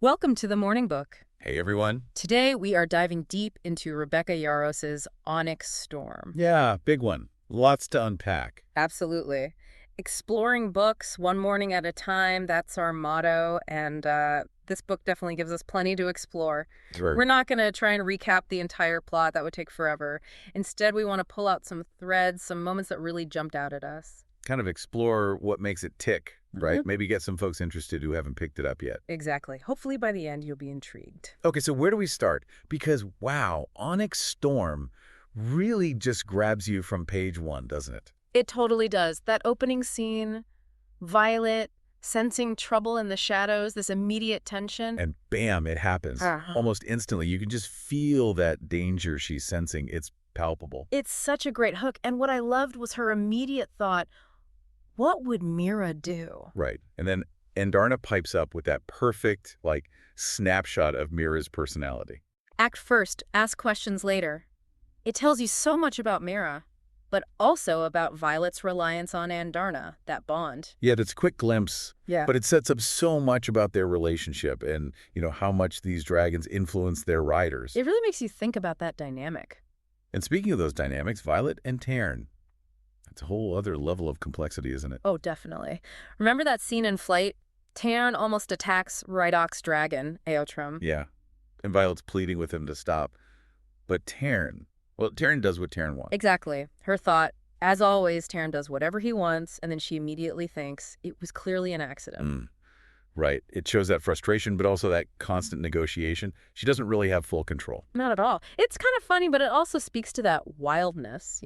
Welcome to the Morning Book. Hey, everyone. Today we are diving deep into Rebecca Yarros' Onyx Storm. Yeah, big one. Lots to unpack. Absolutely. Exploring books one morning at a time, that's our motto, and this book definitely gives us plenty to explore. We're not going to try and recap the entire plot. That would take forever. Instead, we want to pull out some threads, some moments that really jumped out at us. Kind of explore what makes it tick, right? Maybe get some folks interested who haven't picked it up yet. Exactly. Hopefully by the end you'll be intrigued. Okay, so where do we start? Because, wow, Onyx Storm really just grabs you from page one, doesn't it? It totally does. That opening scene, Violet sensing trouble in the shadows, this immediate tension. And bam, it happens. Almost instantly. You can just feel that danger she's sensing. It's palpable. It's such a great hook. And what I loved was her immediate thought, what would Mira do? Right. And then Andarna pipes up with that perfect, snapshot of Mira's personality. Act first, ask questions later. It tells you so much about Mira, but also about Violet's reliance on Andarna, that bond. Yeah, that's a quick glimpse. Yeah. But it sets up so much about their relationship and, how much these dragons influence their riders. It really makes you think about that dynamic. And speaking of those dynamics, Violet and Taryn. That's a whole other level of complexity, isn't it? Oh, definitely. Remember that scene in Flight? Taryn almost attacks Rydok's dragon, Eotrum. Yeah. And Violet's pleading with him to stop. But Taryn does what Taryn wants. Exactly. Her thought, as always, Taryn does whatever he wants, and then she immediately thinks it was clearly an accident. Right. It shows that frustration, but also that constant negotiation. She doesn't really have full control. Not at all. It's kind of funny, but it also speaks to that wildness,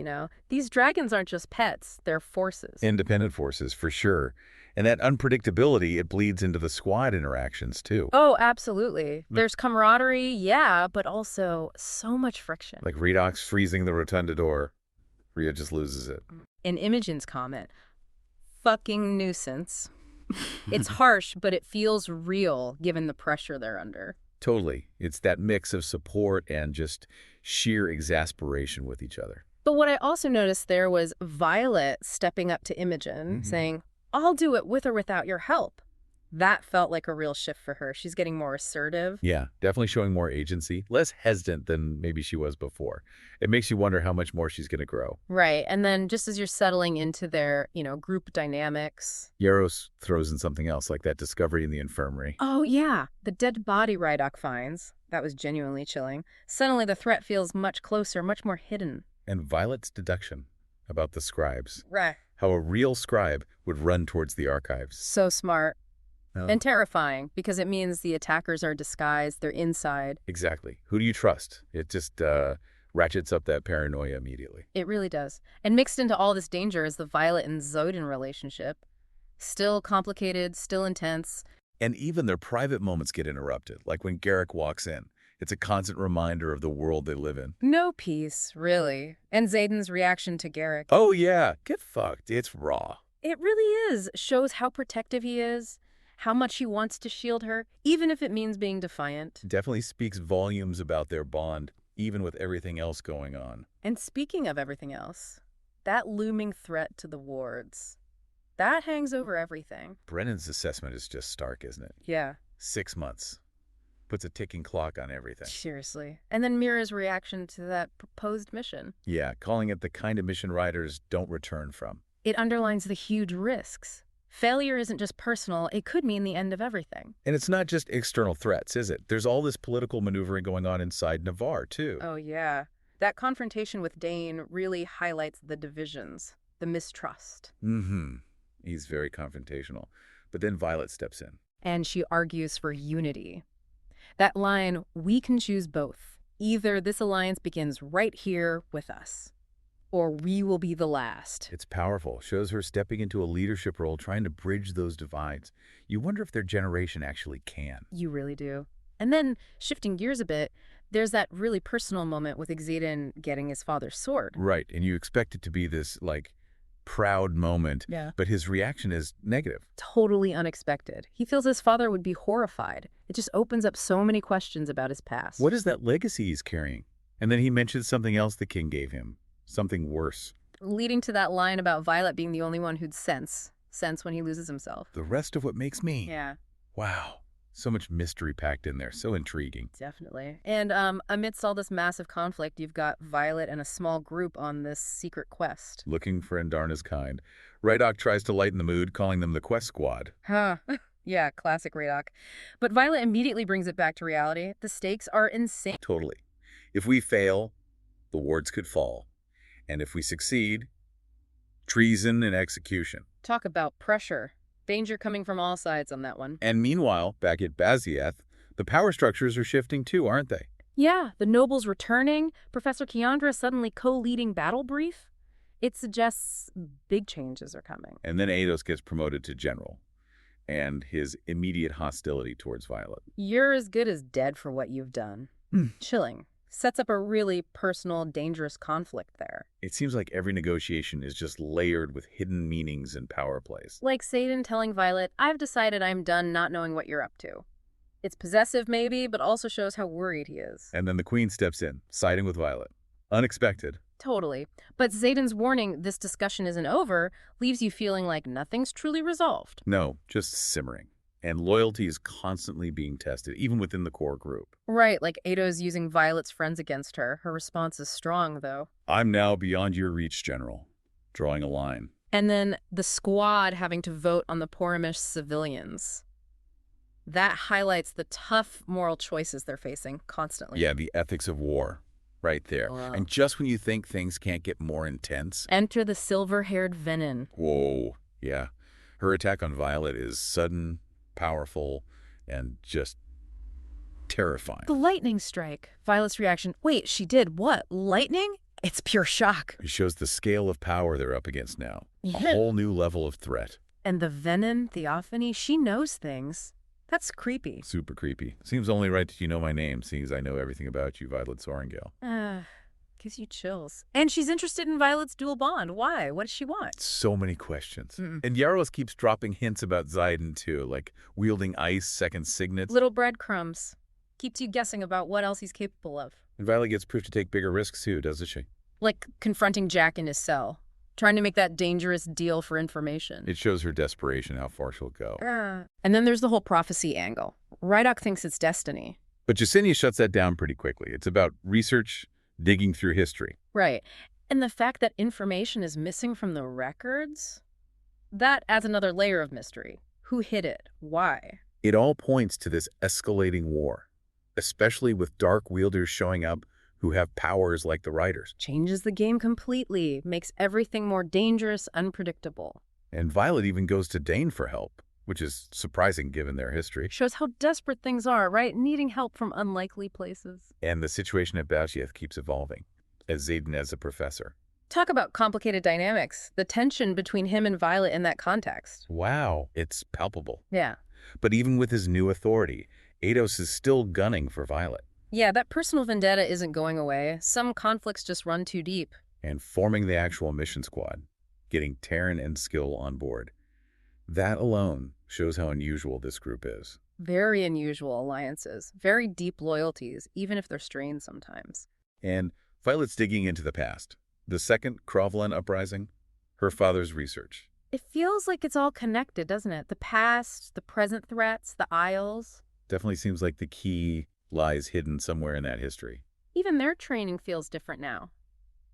These dragons aren't just pets, they're forces. Independent forces, for sure. And that unpredictability, it bleeds into the squad interactions, too. Oh, absolutely. There's camaraderie, yeah, but also so much friction. Like Redox freezing the rotunda door. Rhea just loses it. In Imogen's comment, fucking nuisance. It's harsh, but it feels real given the pressure they're under. Totally. It's that mix of support and just sheer exasperation with each other. But what I also noticed there was Violet stepping up to Imogen, saying, I'll do it with or without your help. That felt like a real shift for her. She's getting more assertive. Yeah, definitely showing more agency, less hesitant than maybe she was before. It makes you wonder how much more she's going to grow. Right. And then just as you're settling into their, group dynamics. Yarros throws in something else, like that discovery in the infirmary. Oh, yeah. The dead body Rydok finds. That was genuinely chilling. Suddenly the threat feels much closer, much more hidden. And Violet's deduction about the scribes. Right. How a real scribe would run towards the archives. So smart. And terrifying, because it means the attackers are disguised, they're inside. Exactly. Who do you trust? It just ratchets up that paranoia immediately. It really does. And mixed into all this danger is the Violet and Xaden relationship. Still complicated, still intense. And even their private moments get interrupted, like when Garrick walks in. It's a constant reminder of the world they live in. No peace, really. And Xaden's reaction to Garrick. Oh, yeah. Get fucked. It's raw. It really is. Shows how protective he is. How much he wants to shield her, even if it means being defiant. Definitely speaks volumes about their bond, even with everything else going on. And speaking of everything else, that looming threat to the wards, that hangs over everything. Brennan's assessment is just stark, isn't it? Yeah. 6 months. Puts a ticking clock on everything. Seriously. And then Mira's reaction to that proposed mission. Yeah, calling it the kind of mission riders don't return from. It underlines the huge risks. Failure isn't just personal, it could mean the end of everything. And it's not just external threats, is it? There's all this political maneuvering going on inside Navarre, too. Oh, yeah. That confrontation with Dane really highlights the divisions, the mistrust. He's very confrontational. But then Violet steps in. And she argues for unity. That line, we can choose both. Either this alliance begins right here with us, or we will be the last. It's powerful. Shows her stepping into a leadership role, trying to bridge those divides. You wonder if their generation actually can. You really do. And then, shifting gears a bit, there's that really personal moment with Xaden getting his father's sword. Right, and you expect it to be this, proud moment. Yeah. But his reaction is negative. Totally unexpected. He feels his father would be horrified. It just opens up so many questions about his past. What is that legacy he's carrying? And then he mentions something else the king gave him. Something worse. Leading to that line about Violet being the only one who'd sense when he loses himself. The rest of what makes me. Yeah. Wow. So much mystery packed in there. So intriguing. Definitely. And amidst all this massive conflict, you've got Violet and a small group on this secret quest. Looking for Andarna's kind. Rydok tries to lighten the mood, calling them the Quest Squad. Huh. Yeah, classic Radok. But Violet immediately brings it back to reality. The stakes are insane. Totally. If we fail, the wards could fall. And if we succeed, treason and execution. Talk about pressure. Danger coming from all sides on that one. And meanwhile, back at Baziath, the power structures are shifting too, aren't they? Yeah, the nobles returning, Professor Keandra suddenly co-leading battle brief. It suggests big changes are coming. And then Eidos gets promoted to general, and his immediate hostility towards Violet. You're as good as dead for what you've done. Chilling. Sets up a really personal, dangerous conflict there. It seems like every negotiation is just layered with hidden meanings and power plays. Like Xaden telling Violet, I've decided I'm done not knowing what you're up to. It's possessive maybe, but also shows how worried he is. And then the Queen steps in, siding with Violet. Unexpected. Totally. But Xaden's warning this discussion isn't over leaves you feeling like nothing's truly resolved. No, just simmering. And loyalty is constantly being tested, even within the core group. Right, like Eidos using Violet's friends against her. Her response is strong, though. I'm now beyond your reach, General. Drawing a line. And then the squad having to vote on the Poramish civilians. That highlights the tough moral choices they're facing constantly. Yeah, the ethics of war. Right there. Wow. And just when you think things can't get more intense... Enter the silver-haired Venin. Whoa. Yeah. Her attack on Violet is sudden, powerful, and just terrifying. The lightning strike. Violet's reaction. Wait, she did what? Lightning? It's pure shock. It shows the scale of power they're up against now. Yeah. A whole new level of threat. And the Venin, Theophany, she knows things. That's creepy. Super creepy. Seems only right that you know my name, seeing as I know everything about you, Violet Sorrengail. Gives you chills. And she's interested in Violet's dual bond. Why? What does she want? So many questions. And Yarros keeps dropping hints about Xaden, too, like wielding ice, second signets. Little breadcrumbs. Keeps you guessing about what else he's capable of. And Violet gets proof to take bigger risks, too, doesn't she? Like confronting Jack in his cell. Trying to make that dangerous deal for information. It shows her desperation, how far she'll go. And then there's the whole prophecy angle. Rydok thinks it's destiny. But Jesinia shuts that down pretty quickly. It's about research, digging through history. Right. And the fact that information is missing from the records, that adds another layer of mystery. Who hid it? Why? It all points to this escalating war, especially with dark wielders showing up who have powers like the Riders. Changes the game completely, makes everything more dangerous, unpredictable. And Violet even goes to Dane for help, which is surprising given their history. Shows how desperate things are, right? Needing help from unlikely places. And the situation at Baziath keeps evolving, as Xaden as a professor. Talk about complicated dynamics. The tension between him and Violet in that context. Wow, it's palpable. Yeah. But even with his new authority, Eidos is still gunning for Violet. Yeah, that personal vendetta isn't going away. Some conflicts just run too deep. And forming the actual mission squad, getting Terran and Skill on board. That alone shows how unusual this group is. Very unusual alliances. Very deep loyalties, even if they're strained sometimes. And Violet's digging into the past. The second Krovlan uprising, her father's research. It feels like it's all connected, doesn't it? The past, the present threats, the Isles. Definitely seems like the key lies hidden somewhere in that history. Even their training feels different now.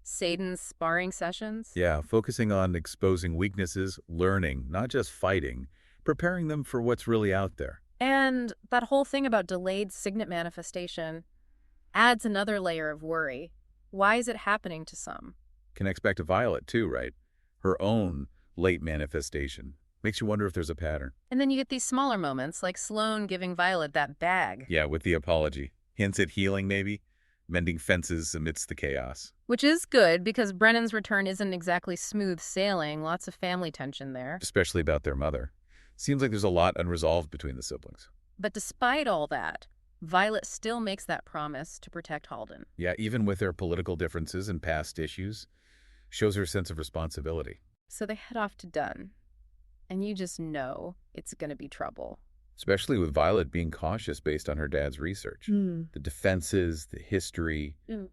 Xaden's sparring sessions. Yeah, focusing on exposing weaknesses, learning, not just fighting, preparing them for what's really out there. And that whole thing about delayed signet manifestation adds another layer of worry. Why is it happening to some? Connects back to Violet too, right? Her own late manifestation. Makes you wonder if there's a pattern. And then you get these smaller moments, like Sloane giving Violet that bag. Yeah, with the apology. Hints at healing, maybe? Mending fences amidst the chaos. Which is good, because Brennan's return isn't exactly smooth sailing. Lots of family tension there. Especially about their mother. Seems like there's a lot unresolved between the siblings. But despite all that, Violet still makes that promise to protect Halden. Yeah, even with their political differences and past issues, shows her sense of responsibility. So they head off to Dun. And you just know it's going to be trouble. Especially with Violet being cautious based on her dad's research. The defenses, the history, it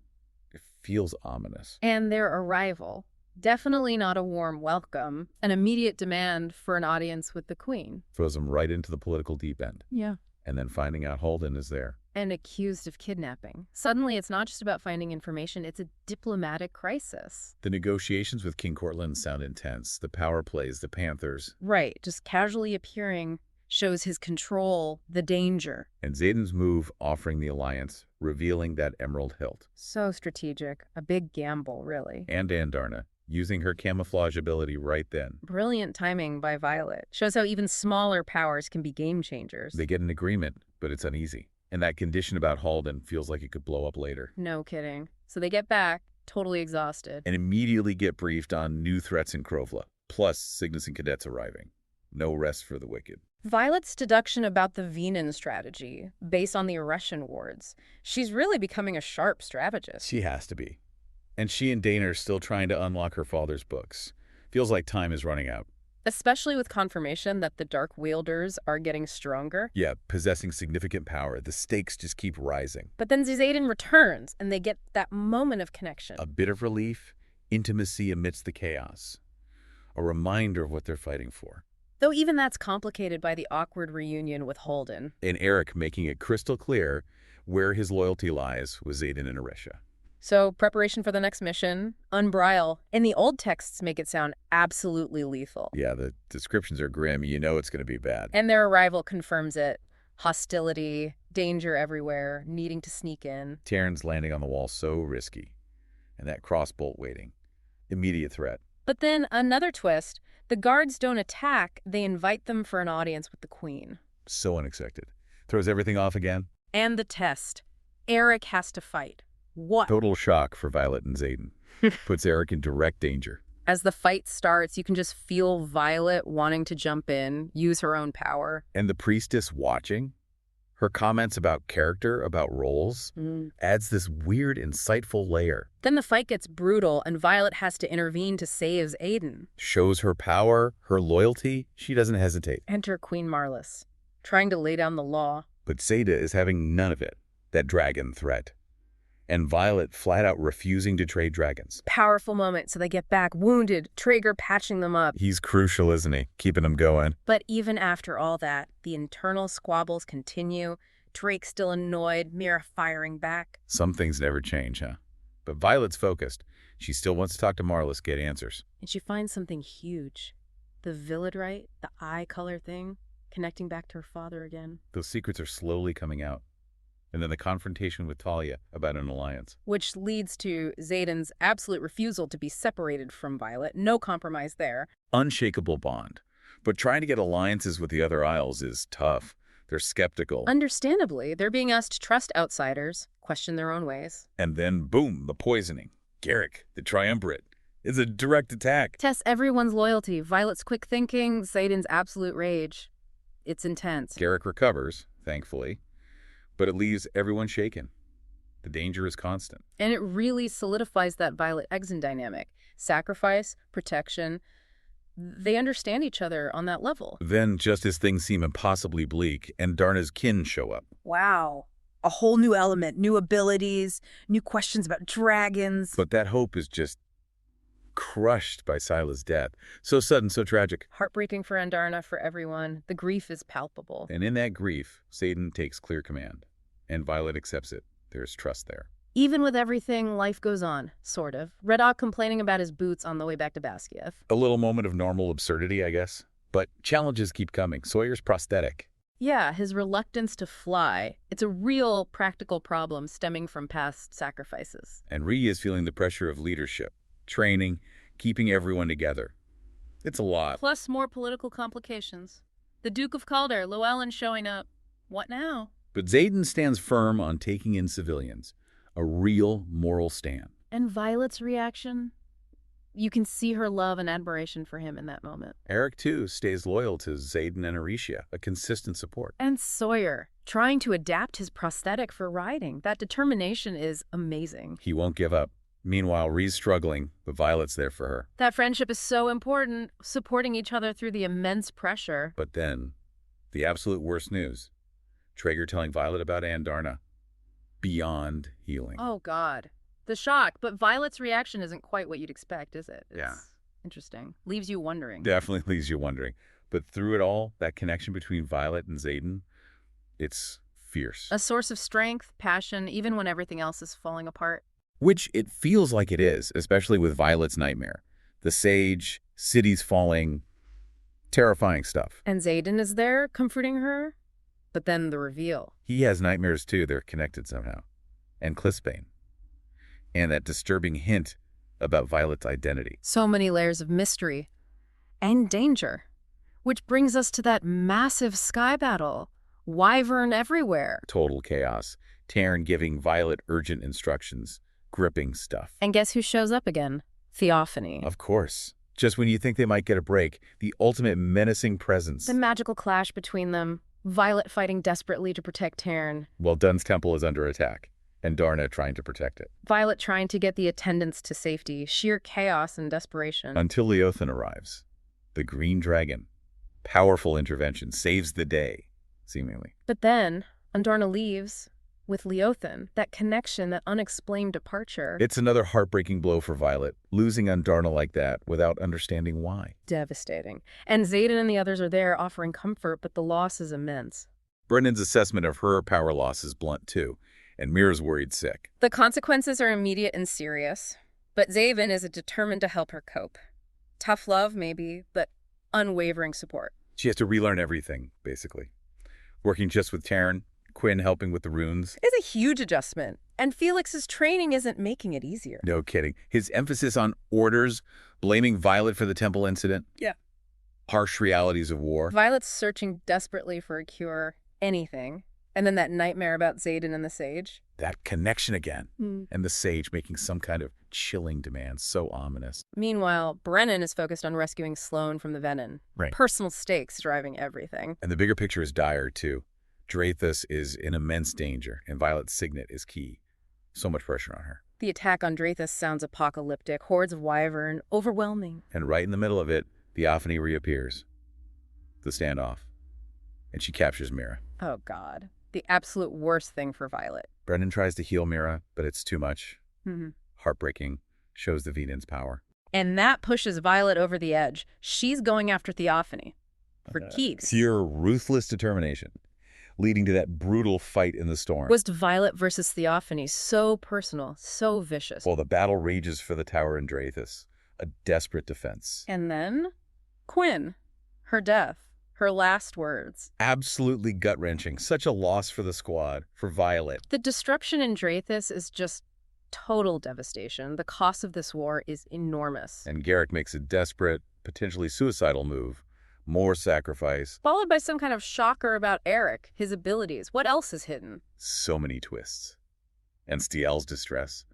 feels ominous. And their arrival. Definitely not a warm welcome. An immediate demand for an audience with the Queen. Throws them right into the political deep end. Yeah. and then finding out Halden is there. And accused of kidnapping. Suddenly, it's not just about finding information, it's a diplomatic crisis. The negotiations with King Cortland sound intense. The power plays, the Panthers. Right, just casually appearing shows his control, the danger. And Xaden's move offering the alliance, revealing that emerald hilt. So strategic. A big gamble, really. And Andarna, using her camouflage ability right then. Brilliant timing by Violet. Shows how even smaller powers can be game changers. They get an agreement, but it's uneasy. And that condition about Halden feels like it could blow up later. No kidding. So they get back, totally exhausted. And immediately get briefed on new threats in Krovla, plus Cygnus and cadets arriving. No rest for the wicked. Violet's deduction about the Venan strategy, based on the Russian wards. She's really becoming a sharp strategist. She has to be. And she and Dana are still trying to unlock her father's books. Feels like time is running out. Especially with confirmation that the Dark Wielders are getting stronger. Yeah, possessing significant power. The stakes just keep rising. But then Xaden returns, and they get that moment of connection. A bit of relief, intimacy amidst the chaos. A reminder of what they're fighting for. Though even that's complicated by the awkward reunion with Halden. And Eric making it crystal clear where his loyalty lies with Xaden and Arisha. So, preparation for the next mission, unbridle. And the old texts make it sound absolutely lethal. Yeah, the descriptions are grim. You know it's going to be bad. And their arrival confirms it. Hostility, danger everywhere, needing to sneak in. Terran's landing on the wall so risky. And that crossbolt waiting. Immediate threat. But then another twist. The guards don't attack, they invite them for an audience with the queen. So unexpected. Throws everything off again. And the test. Eric has to fight. What? Total shock for Violet and Xaden. Puts Eric in direct danger. As the fight starts, you can just feel Violet wanting to jump in, use her own power. And the priestess watching. Her comments about character, about roles, adds this weird, insightful layer. Then the fight gets brutal, and Violet has to intervene to save Xaden. Shows her power, her loyalty. She doesn't hesitate. Enter Queen Marlis, trying to lay down the law. But Seda is having none of it. That dragon threat. And Violet flat out refusing to trade dragons. Powerful moment, so they get back, wounded, Traeger patching them up. He's crucial, isn't he? Keeping them going. But even after all that, the internal squabbles continue. Drake still annoyed, Mira firing back. Some things never change, huh? But Violet's focused. She still wants to talk to Marlis, get answers. And she finds something huge. The Villadrite, the eye color thing, connecting back to her father again. Those secrets are slowly coming out. And then the confrontation with Talia about an alliance. Which leads to Xaden's absolute refusal to be separated from Violet. No compromise there. Unshakable bond. But trying to get alliances with the other Isles is tough. They're skeptical. Understandably, they're being asked to trust outsiders, question their own ways. And then, boom, the poisoning. Garrick, the triumvirate. It's a direct attack. Tests everyone's loyalty. Violet's quick thinking, Xaden's absolute rage. It's intense. Garrick recovers, thankfully. But it leaves everyone shaken. The danger is constant. And it really solidifies that Violet-Xaden dynamic. Sacrifice, protection. They understand each other on that level. Then, just as things seem impossibly bleak, Andarna's kin show up. Wow. A whole new element, new abilities, new questions about dragons. But that hope is just crushed by Sila's death. So sudden, so tragic. Heartbreaking for Andarna, for everyone. The grief is palpable. And in that grief, Xaden takes clear command. And Violet accepts it. There's trust there. Even with everything, life goes on, sort of. Red Hawk complaining about his boots on the way back to Baskiev. A little moment of normal absurdity, I guess. But challenges keep coming. Sawyer's prosthetic. Yeah, his reluctance to fly. It's a real practical problem stemming from past sacrifices. And Ree is feeling the pressure of leadership, training, keeping everyone together. It's a lot. Plus more political complications. The Duke of Calder, Llewellyn showing up. What now? But Xaden stands firm on taking in civilians. A real moral stand. And Violet's reaction? You can see her love and admiration for him in that moment. Eric, too, stays loyal to Xaden and Arisha, a consistent support. And Sawyer, trying to adapt his prosthetic for riding. That determination is amazing. He won't give up. Meanwhile, Ree's struggling, but Violet's there for her. That friendship is so important, supporting each other through the immense pressure. But then, the absolute worst news. Traeger telling Violet about Andarna. Beyond healing. Oh, God. The shock, but Violet's reaction isn't quite what you'd expect, is it? Yeah. Interesting. Leaves you wondering. Definitely leaves you wondering. But through it all, that connection between Violet and Xaden, It's fierce. A source of strength, passion, even when everything else is falling apart. Which it feels like it is, especially with Violet's nightmare. The sage, cities falling, terrifying stuff. And Xaden is there, comforting her. But then the reveal. He has nightmares too. They're connected somehow. And Clissbane. And that disturbing hint about Violet's identity. So many layers of mystery and danger. Which brings us to that massive sky battle. Wyvern everywhere. Total chaos. Taryn giving Violet urgent instructions. Gripping stuff. And guess who shows up again? Theophany. Of course. Just when you think they might get a break, the ultimate menacing presence. The magical clash between them. Violet fighting desperately to protect Taryn. While Dun's temple is under attack, and Darna trying to protect it. Violet trying to get the attendants to safety. Sheer chaos and desperation. Until Leothan arrives. The green dragon. Powerful intervention. Saves the day, seemingly. But then, Andarna leaves. With Leothan, that connection, that unexplained departure. It's another heartbreaking blow for Violet, losing Andarna like that without understanding why. Devastating. And Xaden and the others are there offering comfort, but the loss is immense. Brennan's assessment of her power loss is blunt too, and Mira's worried sick. The consequences are immediate and serious, but Xaden is determined to help her cope. Tough love, maybe, but unwavering support. She has to relearn everything, basically. Working just with Taryn, Quinn helping with the runes. It's a huge adjustment, and Felix's training isn't making it easier. No kidding. His emphasis on orders, blaming Violet for the temple incident. Yeah. Harsh realities of war. Violet's searching desperately for a cure, anything. And then that nightmare about Xaden and the sage. That connection again. And the sage making some kind of chilling demand, so ominous. Meanwhile, Brennan is focused on rescuing Sloane from the venom. Right. Personal stakes driving everything. And the bigger picture is dire, too. Drathus is in immense danger, and Violet's signet is key. So much pressure on her. The attack on Drathus sounds apocalyptic. Hordes of wyvern, overwhelming. And right in the middle of it, Theophany reappears. The standoff. And she captures Mira. Oh, God. The absolute worst thing for Violet. Brennan tries to heal Mira, but it's too much. Mm-hmm. Heartbreaking. Shows the Venon's power. And that pushes Violet over the edge. She's going after Theophany. For keeps. Pure, ruthless determination. Leading to that brutal fight in the storm. Was Violet versus Theophany so personal, so vicious? While the battle rages for the tower in Drathus. A desperate defense. And then? Quinn. Her death. Her last words. Absolutely gut-wrenching. Such a loss for the squad, for Violet. The disruption in Drathus is just total devastation. The cost of this war is enormous. And Garrick makes a desperate, potentially suicidal move. More sacrifice. Followed by some kind of shocker about Eric, his abilities. What else is hidden? So many twists. And Stiel's distress.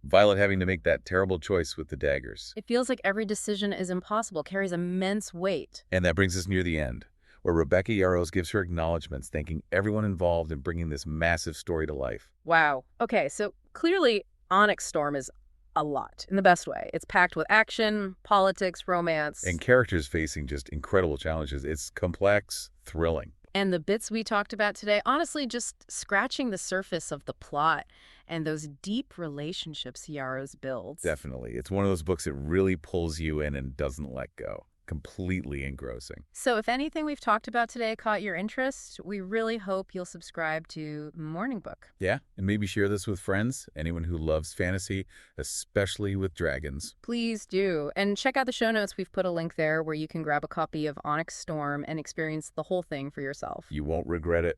Violet having to make that terrible choice with the daggers. It feels like every decision is impossible, carries immense weight. And that brings us near the end, where Rebecca Yarros gives her acknowledgments, thanking everyone involved in bringing this massive story to life. Wow. Okay, so clearly Onyx Storm is a lot, in the best way. It's packed with action, politics, romance. And characters facing just incredible challenges. It's complex, thrilling. And the bits we talked about today, honestly, just scratching the surface of the plot and those deep relationships Yarros builds. Definitely. It's one of those books that really pulls you in and doesn't let go. Completely engrossing. So if anything we've talked about today caught your interest, we really hope you'll subscribe to Morning Book. Yeah, and maybe share this with friends, anyone who loves fantasy, especially with dragons. Please do. And check out the show notes. We've put a link there where you can grab a copy of Onyx Storm and experience the whole thing for yourself. You won't regret it.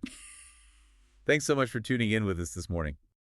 Thanks so much for tuning in with us this morning.